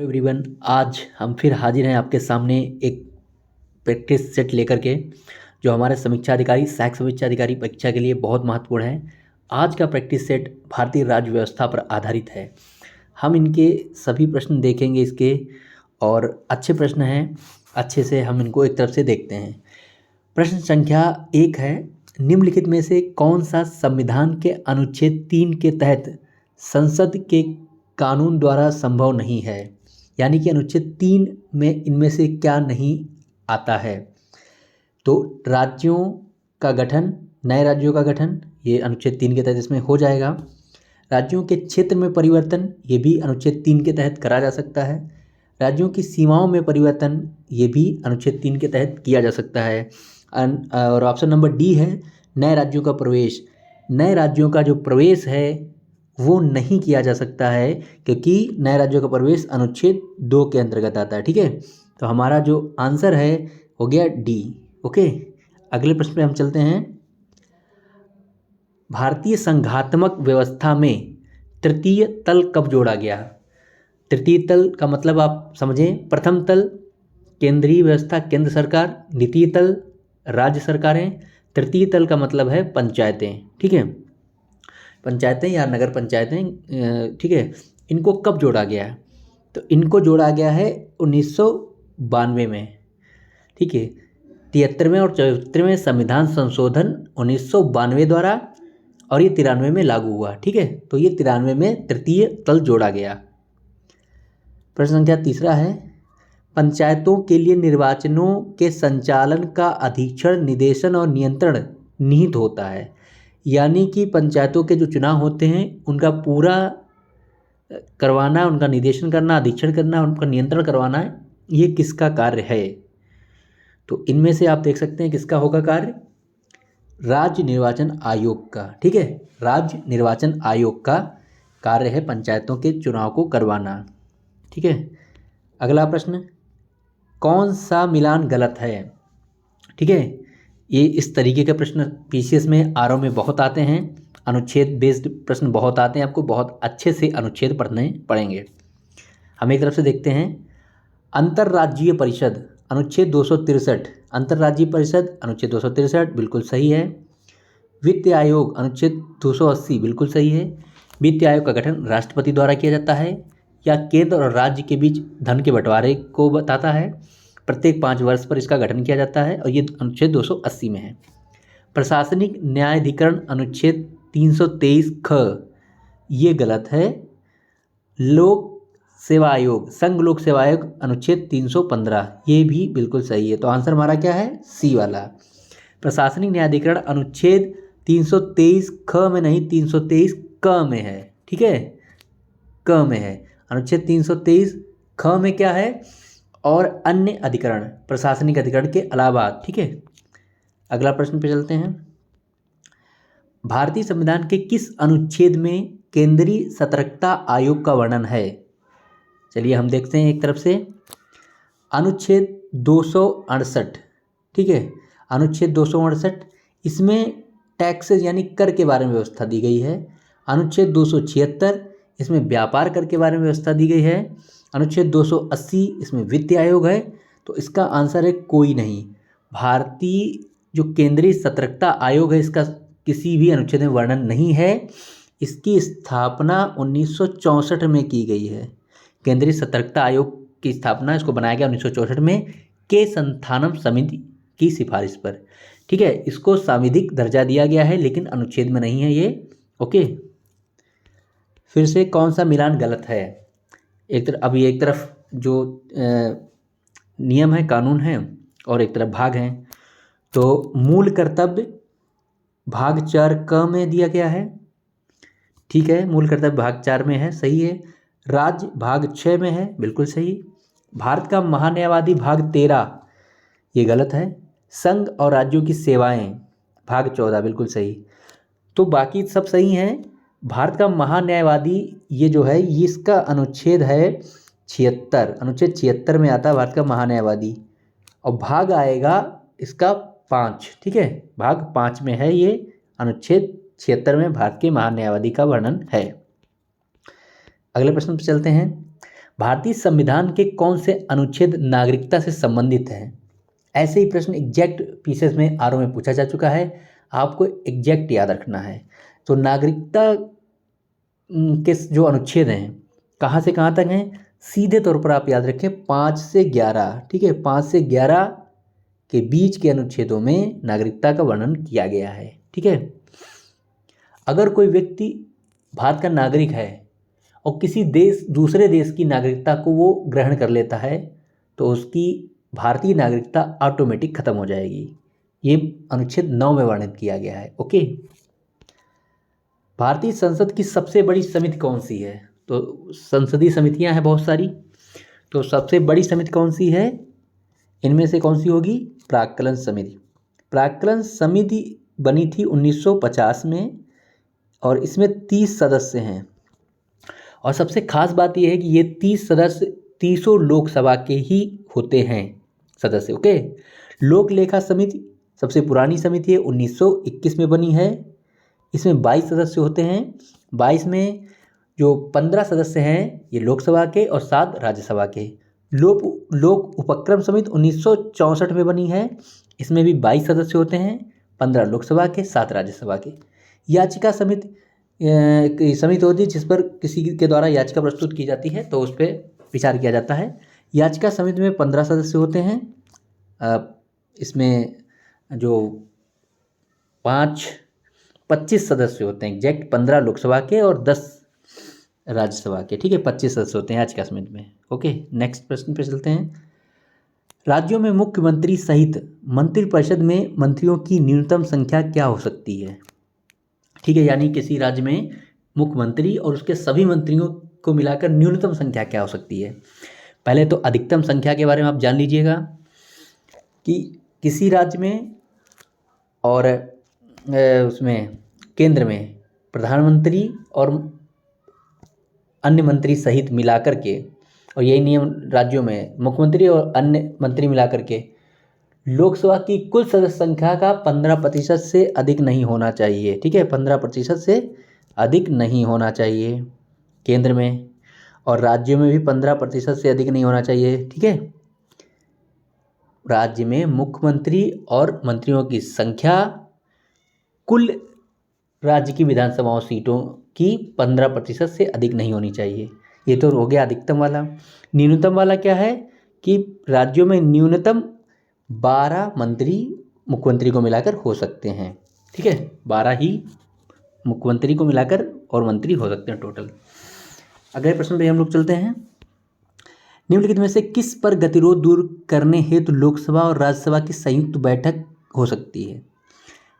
Everyone, आज हम फिर हाजिर हैं आपके सामने एक प्रैक्टिस सेट लेकर के जो हमारे सहायक समीक्षा अधिकारी परीक्षा के लिए बहुत महत्वपूर्ण है। आज का प्रैक्टिस सेट भारतीय राज्य व्यवस्था पर आधारित है। हम इनके सभी प्रश्न देखेंगे इसके, और अच्छे प्रश्न हैं, अच्छे से हम इनको एक तरफ से देखते हैं। प्रश्न संख्या 1 है, निम्नलिखित में से कौन सा संविधान के अनुच्छेद 3 के तहत संसद के कानून द्वारा संभव नहीं है। यानी कि अनुच्छेद 3 में इनमें से क्या नहीं आता है। तो राज्यों का गठन, नए राज्यों का गठन, ये अनुच्छेद 3 के तहत इसमें हो जाएगा। राज्यों के क्षेत्र में परिवर्तन, ये भी अनुच्छेद 3 के तहत करा जा सकता है। राज्यों की सीमाओं में परिवर्तन, ये भी अनुच्छेद 3 के तहत किया जा सकता है। और ऑप्शन नंबर डी है, नए राज्यों का प्रवेश। नए राज्यों का जो प्रवेश है वो नहीं किया जा सकता है, क्योंकि नए राज्यों का प्रवेश अनुच्छेद 2 के अंतर्गत आता है। ठीक है, तो हमारा जो आंसर है हो गया डी। ओके, अगले प्रश्न पे हम चलते हैं। भारतीय संघात्मक व्यवस्था में तृतीय तल कब जोड़ा गया। तृतीय तल का मतलब आप समझें, प्रथम तल केंद्रीय व्यवस्था, केंद्र सरकार, द्वितीय तल राज्य सरकारें, तृतीय तल का मतलब है पंचायतें। ठीक है, पंचायतें या नगर पंचायतें। ठीक है, इनको कब जोड़ा गया है, तो इनको जोड़ा गया है 1992 में। ठीक है, 73वें और 74वें संविधान संशोधन 1992 द्वारा, और ये 93 में लागू हुआ। ठीक है, तो ये 93 में तृतीय तल जोड़ा गया। प्रश्न संख्या 3 है, पंचायतों के लिए निर्वाचनों के संचालन का अधीक्षण, निदेशन और नियंत्रण निहित होता है। यानी कि पंचायतों के जो चुनाव होते हैं उनका पूरा करवाना, उनका निदेशन करना, अधीक्षण करना, उनका नियंत्रण करवाना है, ये किसका कार्य है। तो इनमें से आप देख सकते हैं किसका होगा कार्य, राज्य निर्वाचन आयोग का। ठीक है, राज्य निर्वाचन आयोग का कार्य है पंचायतों के चुनाव को करवाना। ठीक है, अगला प्रश्न, कौन सा मिलान गलत है। ठीक है, ये इस तरीके के प्रश्न पीसीएस में, आरओ में बहुत आते हैं। अनुच्छेद बेस्ड प्रश्न बहुत आते हैं, आपको बहुत अच्छे से अनुच्छेद पढ़ने पड़ेंगे। हम एक तरफ से देखते हैं, अंतर्राज्यीय परिषद अनुच्छेद 263, अंतर्राज्यीय परिषद अनुच्छेद 263 बिल्कुल सही है। वित्त आयोग अनुच्छेद 280 बिल्कुल सही है। वित्त आयोग का गठन राष्ट्रपति द्वारा किया जाता है, या केंद्र और राज्य के बीच धन के बंटवारे को बताता है। प्रत्येक 5 वर्ष पर इसका गठन किया जाता है, और ये अनुच्छेद 280 में है। प्रशासनिक न्यायाधिकरण अनुच्छेद 323 ख, ये गलत है। लोक सेवा आयोग, संघ लोक सेवा आयोग अनुच्छेद 315, ये भी बिल्कुल सही है। तो आंसर हमारा क्या है, सी वाला। प्रशासनिक न्यायाधिकरण अनुच्छेद 323 ख में नहीं, 323 क में है। ठीक है, क में है। अनुच्छेद 323 ख में क्या है, और अन्य अधिकरण, प्रशासनिक अधिकरण के अलावा। ठीक है, अगला प्रश्न पे चलते हैं। भारतीय संविधान के किस अनुच्छेद में केंद्रीय सतर्कता आयोग का वर्णन है। चलिए हम देखते हैं एक तरफ से, अनुच्छेद 268। ठीक है, अनुच्छेद 268, इसमें टैक्सेस यानी कर के बारे में व्यवस्था दी गई है। अनुच्छेद 276, इसमें व्यापार कर के बारे में व्यवस्था दी गई है। अनुच्छेद 280, इसमें वित्त आयोग है। तो इसका आंसर है कोई नहीं। भारतीय जो केंद्रीय सतर्कता आयोग है, इसका किसी भी अनुच्छेद में वर्णन नहीं है। इसकी स्थापना 1964 में की गई है। केंद्रीय सतर्कता आयोग की स्थापना, इसको बनाया गया 1964 में के संथानम समिति की सिफारिश पर। ठीक है, इसको सांविधिक दर्जा दिया गया है, लेकिन अनुच्छेद में नहीं है ये। ओके, फिर से कौन सा मिलान गलत है। अभी एक तरफ जो नियम है, कानून है, और एक तरफ भाग हैं। तो मूल कर्तव्य भाग 4 क में दिया गया है। ठीक है, मूल कर्तव्य भाग 4 में है, सही है। राज्य भाग 6 में है, बिल्कुल सही। भारत का महान्यायवादी भाग 13, ये गलत है। संघ और राज्यों की सेवाएं भाग 14, बिल्कुल सही। तो बाकी सब सही हैं। भारत का महान्यायवादी ये जो है, ये इसका अनुच्छेद है 76, अनुच्छेद 76 में आता है भारत का महान्यायवादी, और भाग आएगा इसका 5। ठीक है, भाग 5 में है ये, अनुच्छेद 76 में भारत के महान्यायवादी का वर्णन है। अगले प्रश्न पर चलते हैं। भारतीय संविधान के कौन से अनुच्छेद नागरिकता से संबंधित हैं? ऐसे ही प्रश्न एग्जैक्ट पीसेस में आरओ में पूछा जा चुका है, आपको एग्जैक्ट याद रखना है। तो नागरिकता के जो अनुच्छेद हैं कहाँ से कहाँ तक हैं, सीधे तौर पर आप याद रखें 5 से 11, ठीक है, 5 से 11 के बीच के अनुच्छेदों में नागरिकता का वर्णन किया गया है, ठीक है। अगर कोई व्यक्ति भारत का नागरिक है और किसी दूसरे देश की नागरिकता को वो ग्रहण कर लेता है तो उसकी भारतीय नागरिकता ऑटोमेटिक खत्म हो जाएगी। ये अनुच्छेद 9 में वर्णित किया गया है, ओके। भारतीय संसद की सबसे बड़ी समिति कौन सी है? तो संसदीय समितियां हैं बहुत सारी, तो सबसे बड़ी समिति कौन सी है? इनमें से कौन सी होगी? प्राक्कलन समिति। प्राक्कलन समिति बनी थी 1950 में और इसमें 30 सदस्य हैं। और सबसे खास बात यह है कि ये 30 सदस्य 30 लोकसभा के ही होते हैं सदस्य, ओके। लोक लेखा समिति सबसे पुरानी समिति है, 1921 में बनी है। इसमें 22 सदस्य होते हैं। 22 में जो 15 सदस्य हैं ये लोकसभा के और 7 राज्यसभा के। लोक उपक्रम समिति 1964 में बनी है। इसमें भी 22 सदस्य होते हैं, 15 लोकसभा के, 7 राज्यसभा के। याचिका समिति समिति होती है जिस पर किसी के द्वारा याचिका प्रस्तुत की जाती है तो उस पर विचार किया जाता है। याचिका समिति में 15 सदस्य होते हैं। इसमें जो 25 सदस्य होते हैं, एग्जैक्ट 15 लोकसभा के और 10 राज्यसभा के, ठीक है। 25 सदस्य होते हैं याचिका समिति में, ओके। नेक्स्ट प्रश्न पे चलते हैं। राज्यों में मुख्यमंत्री सहित मंत्रिपरिषद में मंत्रियों की न्यूनतम संख्या क्या हो सकती है? ठीक है, यानी किसी राज्य में मुख्यमंत्री और उसके सभी मंत्रियों को मिलाकर न्यूनतम संख्या क्या हो सकती है? पहले तो अधिकतम संख्या के बारे में आप जान लीजिएगा कि किसी राज्य में और उसमें केंद्र में प्रधानमंत्री और अन्य मंत्री सहित मिलाकर के, और यही नियम राज्यों में मुख्यमंत्री और अन्य मंत्री मिलाकर के लोकसभा की कुल सदस्य संख्या का 15% से अधिक नहीं होना चाहिए, ठीक है। 15% से अधिक नहीं होना चाहिए केंद्र में, और राज्यों में भी 15% से अधिक नहीं होना चाहिए, ठीक है। राज्य में मुख्यमंत्री और मंत्रियों की संख्या कुल राज्य की विधानसभाओं सीटों की 15% से अधिक नहीं होनी चाहिए। ये तो हो गया अधिकतम वाला। न्यूनतम वाला क्या है कि राज्यों में न्यूनतम 12 मंत्री मुख्यमंत्री को मिलाकर हो सकते हैं, ठीक है। 12 ही मुख्यमंत्री को मिलाकर और मंत्री हो सकते हैं टोटल। अगले प्रश्न पे हम लोग चलते हैं। निम्नलिखित में से किस पर गतिरोध दूर करने हेतु लोकसभा और राज्यसभा की संयुक्त बैठक हो सकती है?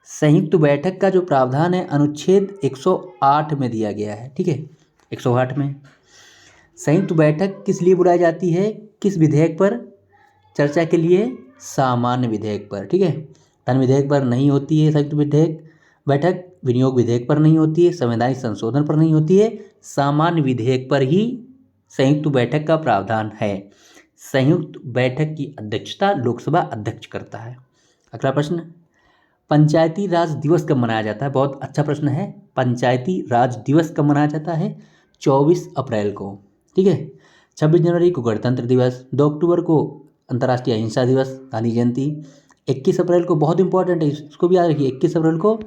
संयुक्त बैठक का जो प्रावधान है अनुच्छेद 108 में दिया गया है, ठीक है। 108 में संयुक्त बैठक किस लिए बुलाई जाती है? किस विधेयक पर चर्चा के लिए? सामान्य विधेयक पर, ठीक है। धन विधेयक पर नहीं होती है संयुक्त बैठक, विनियोग विधेयक पर नहीं होती है, संवैधानिक संशोधन पर नहीं होती है, सामान्य विधेयक पर ही संयुक्त बैठक का प्रावधान है। संयुक्त बैठक की अध्यक्षता लोकसभा अध्यक्ष करता है। अगला प्रश्न, पंचायती राज दिवस कब मनाया जाता है? बहुत अच्छा प्रश्न है। पंचायती राज दिवस कब मनाया जाता है? 24 अप्रैल को, ठीक है। 26 जनवरी को गणतंत्र दिवस, 2 अक्टूबर को अंतर्राष्ट्रीय अहिंसा दिवस, गांधी जयंती, 21 अप्रैल को बहुत इंपॉर्टेंट है, इसको भी याद रखिए, 21 अप्रैल को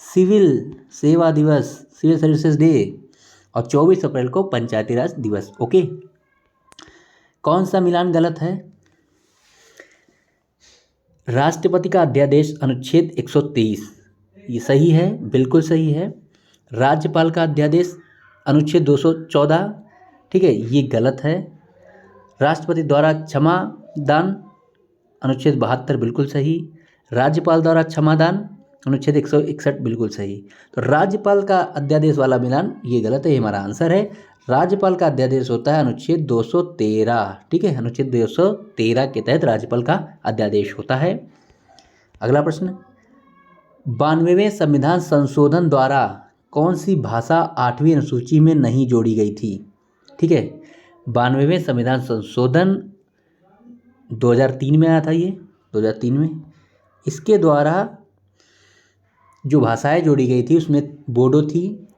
सिविल सेवा दिवस, सिविल सर्विसेज डे, और 24 अप्रैल को पंचायती राज दिवस, ओके। कौन सा मिलान गलत है? राष्ट्रपति का अध्यादेश अनुच्छेद 123 ये सही है, बिल्कुल सही है। राज्यपाल का अध्यादेश अनुच्छेद 214, ठीक है, ये गलत है। राष्ट्रपति द्वारा क्षमा दान अनुच्छेद 72 बिल्कुल सही। राज्यपाल द्वारा क्षमादान अनुच्छेद 161 बिल्कुल सही। तो राज्यपाल का अध्यादेश वाला मिलान ये गलत है, ये हमारा आंसर है। राज्यपाल का अध्यादेश होता है अनुच्छेद 213, ठीक है। अनुच्छेद 213 के तहत राज्यपाल का अध्यादेश होता है। अगला प्रश्न, 92वें संविधान संशोधन द्वारा कौन सी भाषा 8वीं अनुसूची में नहीं जोड़ी गई थी? ठीक है, 92वें संविधान संशोधन 2003 में आया था, ये 2003 में। इसके द्वारा जो भाषाएं जोड़ी गई थी उसमें बोडो थी,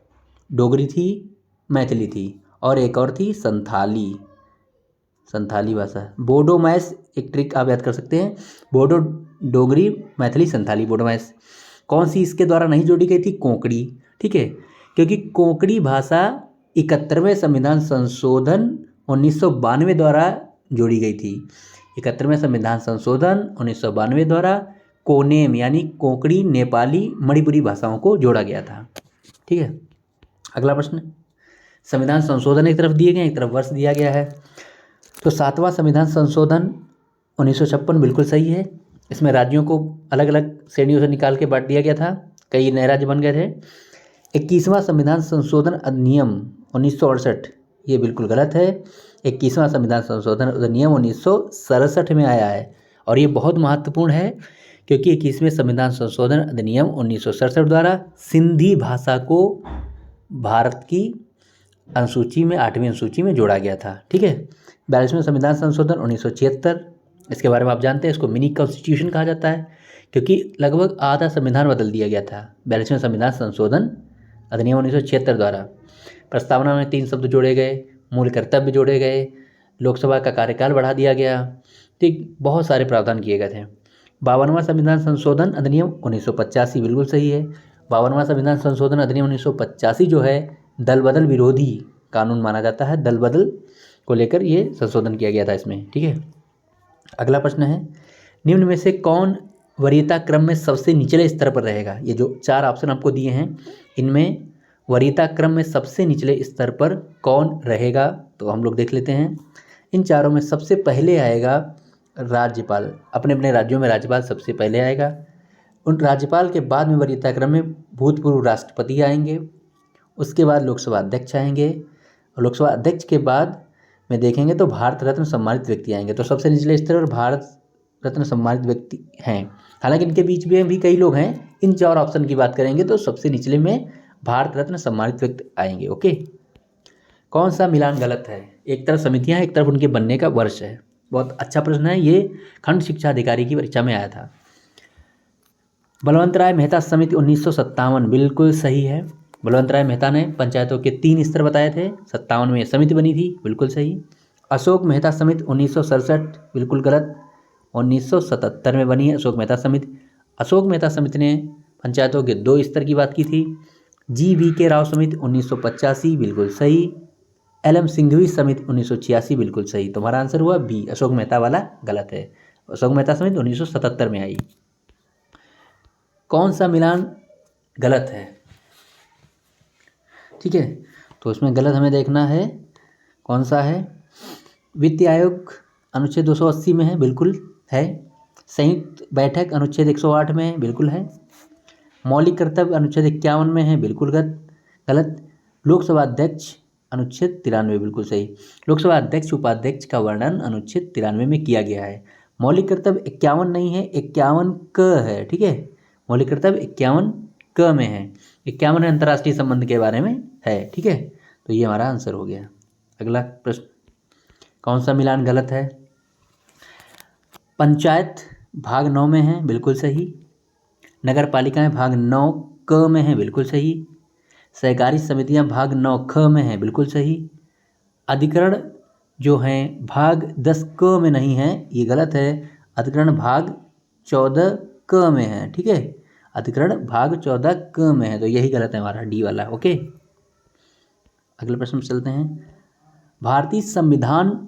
डोगरी थी, मैथिली थी और एक और थी संथाली, संथाली भाषा। बोडो मैस, एक ट्रिक आप याद कर सकते हैं, बोडो डोगरी मैथिली संथाली बोडो मैस। कौन सी इसके द्वारा नहीं जोड़ी गई थी? कोंकणी। ठीक है, क्योंकि कोंकणी भाषा 71वें संविधान संशोधन 1992 द्वारा जोड़ी गई थी। 71वें संविधान संशोधन 1992 द्वारा कोनेम यानी कोंकणी, नेपाली, मणिपुरी भाषाओं को जोड़ा गया था। ठीक है, अगला प्रश्न, संविधान संशोधन एक तरफ दिए गए, एक तरफ वर्ष दिया गया है। तो 7वां संविधान संशोधन 1956 बिल्कुल सही है। इसमें राज्यों को अलग अलग श्रेणियों से निकाल के बांट दिया गया था, कई नए राज्य बन गए थे। 21वां संविधान संशोधन अधिनियम 1968 ये बिल्कुल गलत है। 21वां संविधान संशोधन अधिनियम 1967 में आया है और ये बहुत महत्वपूर्ण है, क्योंकि 21वें संविधान संशोधन अधिनियम 1967 द्वारा सिंधी भाषा को भारत की अनुसूची में 8वीं अनुसूची में जोड़ा गया था। ठीक है, 42वें संविधान संशोधन 1976, इसके बारे में आप जानते हैं, इसको मिनी कॉन्स्टिट्यूशन कहा जाता है, क्योंकि लगभग आधा संविधान बदल दिया गया था 42वें संविधान संशोधन अधिनियम 1976 द्वारा। प्रस्तावना में 3 शब्द जोड़े गए, मूल कर्तव्य जोड़े गए, लोकसभा का कार्यकाल बढ़ा दिया गया, ठीक, बहुत सारे प्रावधान किए गए थे। 52वां संविधान संशोधन अधिनियम 1985 बिल्कुल सही है। 52वां संविधान संशोधन अधिनियम 1985 जो है दल बदल विरोधी कानून माना जाता है, दल बदल को लेकर ये संशोधन किया गया था इसमें। ठीक है, अगला प्रश्न है, निम्न में से कौन वरीयता क्रम में सबसे निचले स्तर पर रहेगा? ये जो 4 ऑप्शन आपको दिए हैं, इनमें वरीयता क्रम में सबसे निचले स्तर पर कौन रहेगा? तो हम लोग देख लेते हैं। इन चारों में सबसे पहले आएगा राज्यपाल, अपने अपने राज्यों में राज्यपाल सबसे पहले आएगा। उन राज्यपाल के बाद में वरीयता क्रम में भूतपूर्व राष्ट्रपति आएंगे, उसके बाद लोकसभा अध्यक्ष आएंगे, और लोकसभा अध्यक्ष के बाद में देखेंगे तो भारत रत्न सम्मानित व्यक्ति आएंगे। तो सबसे निचले स्तर पर भारत रत्न सम्मानित व्यक्ति हैं, हालांकि इनके बीच में भी कई लोग हैं। इन 4 ऑप्शन की बात करेंगे तो सबसे निचले में भारत रत्न सम्मानित व्यक्ति आएंगे। ओके, कौन सा मिलान गलत है? एक तरफ समितियां हैं, एक तरफ उनके बनने का वर्ष है। बहुत अच्छा प्रश्न है, ये खंड शिक्षा अधिकारी की परीक्षा में आया था। बलवंत राय मेहता समिति 1957 बिल्कुल सही है। बलवंत राय मेहता ने पंचायतों के 3 स्तर बताए थे, 57 में समिति बनी थी, बिल्कुल सही। अशोक मेहता समिति 1967 बिल्कुल गलत, 1977 में बनी है अशोक मेहता समिति। अशोक मेहता समिति ने पंचायतों के 2 स्तर की बात की थी। GVK राव समिति 1985 बिल्कुल सही। LM सिंघवी समिति 1986 बिल्कुल सही। तुम्हारा आंसर हुआ बी, अशोक मेहता वाला गलत है। अशोक मेहता समिति 1977 में आई। कौन सा मिलान गलत है? ठीक है, तो इसमें गलत हमें देखना है कौन सा है। वित्त आयोग अनुच्छेद 280 में है, बिल्कुल है। संयुक्त बैठक अनुच्छेद 108 में है, बिल्कुल है। मौलिक कर्तव्य अनुच्छेद 51 में है, बिल्कुल गलत। लोकसभा अध्यक्ष अनुच्छेद 93 बिल्कुल सही। लोकसभा अध्यक्ष उपाध्यक्ष का वर्णन अनुच्छेद 93 में किया गया है। मौलिक कर्तव्य 51 नहीं है, 51 क है। ठीक है, मौलिक कर्तव्य 51 क में है, 51 अंतर्राष्ट्रीय संबंध के बारे में है। ठीक है, तो ये हमारा आंसर हो गया। अगला प्रश्न, कौन सा मिलान गलत है? पंचायत भाग 9 में है, बिल्कुल सही। नगर पालिकाएँ भाग 9 क में है, बिल्कुल सही। सहकारी समितियां भाग 9 ख में है, बिल्कुल सही। अधिकरण जो हैं भाग 10 क में नहीं है, ये गलत है। अधिकरण भाग 14 क में है। ठीक है, अधिकरण भाग 14 क में है, तो यही गलत है हमारा डी वाला। ओके, अगले प्रश्न में चलते हैं। भारतीय संविधान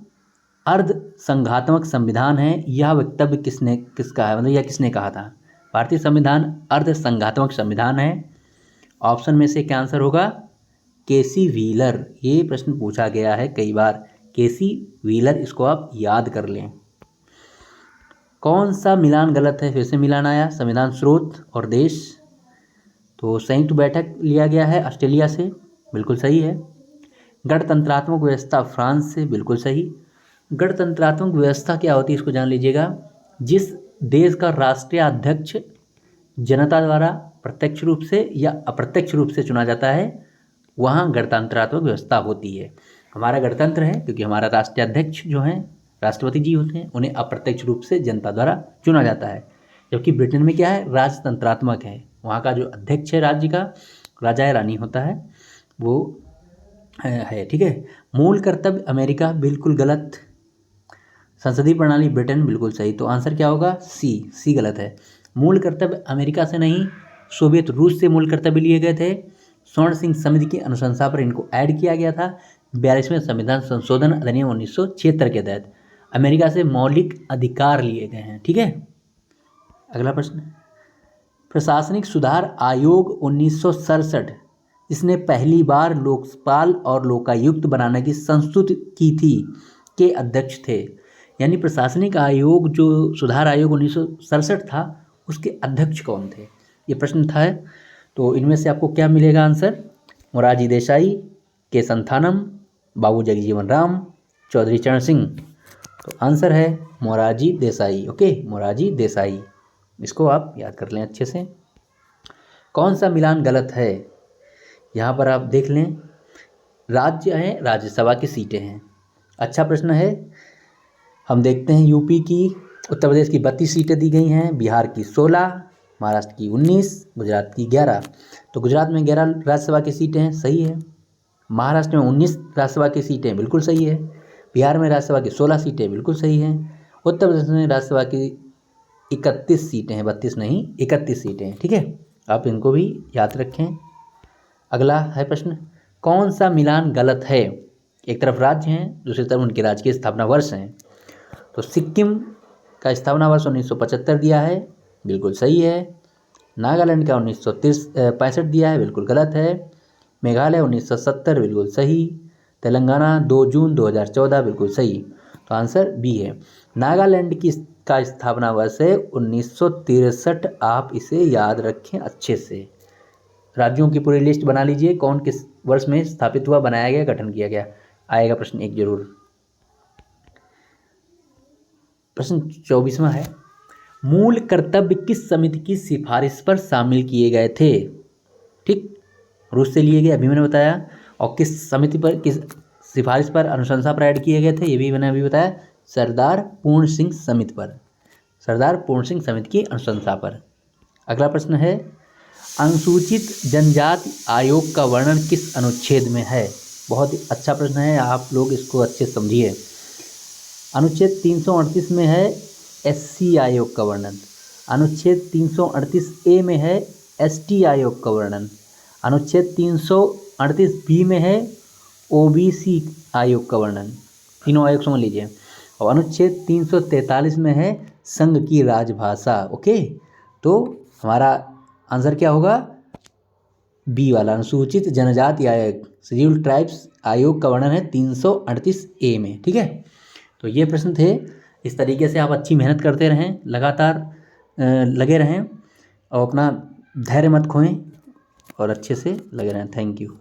अर्ध संघात्मक संविधान है, यह वक्तव्य किसका है, मतलब यह किसने कहा था? भारतीय संविधान अर्ध संघात्मक संविधान है। ऑप्शन में से क्या आंसर होगा? केसी व्हीलर। ये प्रश्न पूछा गया है कई बार, केसी व्हीलर, इसको आप याद कर लें। कौन सा मिलान गलत है? फिर से मिलान आया, संविधान स्रोत और देश। तो संयुक्त बैठक लिया गया है ऑस्ट्रेलिया से, बिल्कुल सही है। गणतंत्रात्मक व्यवस्था फ्रांस से, बिल्कुल सही। गणतंत्रात्मक व्यवस्था क्या होती है इसको जान लीजिएगा। जिस देश का राष्ट्रीय अध्यक्ष जनता द्वारा प्रत्यक्ष रूप से या अप्रत्यक्ष रूप से चुना जाता है, वहाँ गणतंत्रात्मक व्यवस्था होती है। हमारा गणतंत्र है क्योंकि हमारा राष्ट्रीय अध्यक्ष जो हैं राष्ट्रपति जी होते हैं, उन्हें अप्रत्यक्ष रूप से जनता द्वारा चुना जाता है। जबकि ब्रिटेन में क्या है? राजतंत्रात्मक है, वहाँ का जो अध्यक्ष है राज्य का, राजा या रानी होता है, वो है। ठीक है, मूल कर्तव्य अमेरिका, बिल्कुल गलत। संसदीय प्रणाली ब्रिटेन, बिल्कुल सही। तो आंसर क्या होगा? सी गलत है। मूल कर्तव्य अमेरिका से नहीं, सोवियत रूस से मूल कर्तव्य लिए गए थे। स्वर्ण सिंह समिति की अनुशंसा पर इनको ऐड किया गया था 42वें संविधान संशोधन अधिनियम 1976 के तहत। अमेरिका से मौलिक अधिकार लिए गए हैं। ठीक है, अगला प्रश्न, प्रशासनिक सुधार आयोग 1967 जिसने पहली बार लोकपाल और लोकायुक्त बनाने की संस्तुति की थी के अध्यक्ष थे। यानी प्रशासनिक आयोग जो सुधार आयोग 1967 था उसके अध्यक्ष कौन थे, ये प्रश्न था। तो इनमें से आपको क्या मिलेगा आंसर? मोरारजी देसाई, के संथानम, बाबू जगजीवन राम, चौधरी चरण सिंह। तो आंसर है मोरारजी देसाई। ओके, मोरारजी देसाई, इसको आप याद कर लें अच्छे से। कौन सा मिलान गलत है? यहाँ पर आप देख लें, राज्य है, राज्यसभा की सीटें हैं। अच्छा प्रश्न है। हम देखते हैं यूपी की, उत्तर प्रदेश की 32 सीटें दी गई हैं, बिहार की 16, महाराष्ट्र की 19, गुजरात की 11। तो गुजरात में 11 राज्यसभा की सीटें हैं, सही है। महाराष्ट्र में 19 राज्यसभा की सीटें, बिल्कुल सही है। बिहार में राज्यसभा की 16 सीटें, बिल्कुल सही हैं। उत्तर प्रदेश में राज्यसभा की 31 सीटें हैं, 32 नहीं 31 सीटें हैं। ठीक है, आप इनको भी याद रखें। अगला है प्रश्न, कौन सा मिलान गलत है? एक तरफ राज्य हैं, दूसरी तरफ उनके राज्य के स्थापना वर्ष हैं। तो सिक्किम का स्थापना वर्ष 1975 दिया है, बिल्कुल सही है। नागालैंड का 1965 दिया है, बिल्कुल गलत है। मेघालय 1970, बिल्कुल सही। तेलंगाना 2 जून 2014, बिल्कुल सही। तो आंसर बी है। नागालैंड का स्थापना वर्ष है 1963। आप इसे याद रखें अच्छे से। राज्यों की पूरी लिस्ट बना लीजिए, कौन किस वर्ष में स्थापित हुआ, बनाया गया, गठन किया गया। आएगा प्रश्न एक जरूर। प्रश्न 24वां है, मूल कर्तव्य किस समिति की सिफारिश पर शामिल किए गए थे? ठीक, रूस से लिए गए, अभी मैंने बताया। और किस समिति पर, किस सिफारिश पर, अनुशंसा पर ऐड किए गए थे, ये भी मैंने अभी बताया, सरदार पूर्ण सिंह समिति पर, सरदार पूर्ण सिंह समिति की अनुशंसा पर। अगला प्रश्न है, अनुसूचित जनजाति आयोग का वर्णन किस अनुच्छेद में है? बहुत ही अच्छा प्रश्न है, आप लोग इसको अच्छे समझिए। अनुच्छेद 338 में है एससी आयोग का वर्णन। अनुच्छेद 338 ए में है एसटी आयोग का वर्णन। अनुच्छेद 338 बी में है ओबीसी आयोग का वर्णन। तीनों आयोग समझ लीजिए। और अनुच्छेद 343 में है संघ की राजभाषा। ओके, तो हमारा आंसर क्या होगा? बी वाला, अनुसूचित जनजाति आयोग, शेड्यूल्ड ट्राइब्स आयोग का वर्णन है 338 ए में। ठीक है, तो ये प्रश्न थे। इस तरीके से आप अच्छी मेहनत करते रहें, लगातार लगे रहें और अपना धैर्य मत खोएं और अच्छे से लगे रहें। Thank you.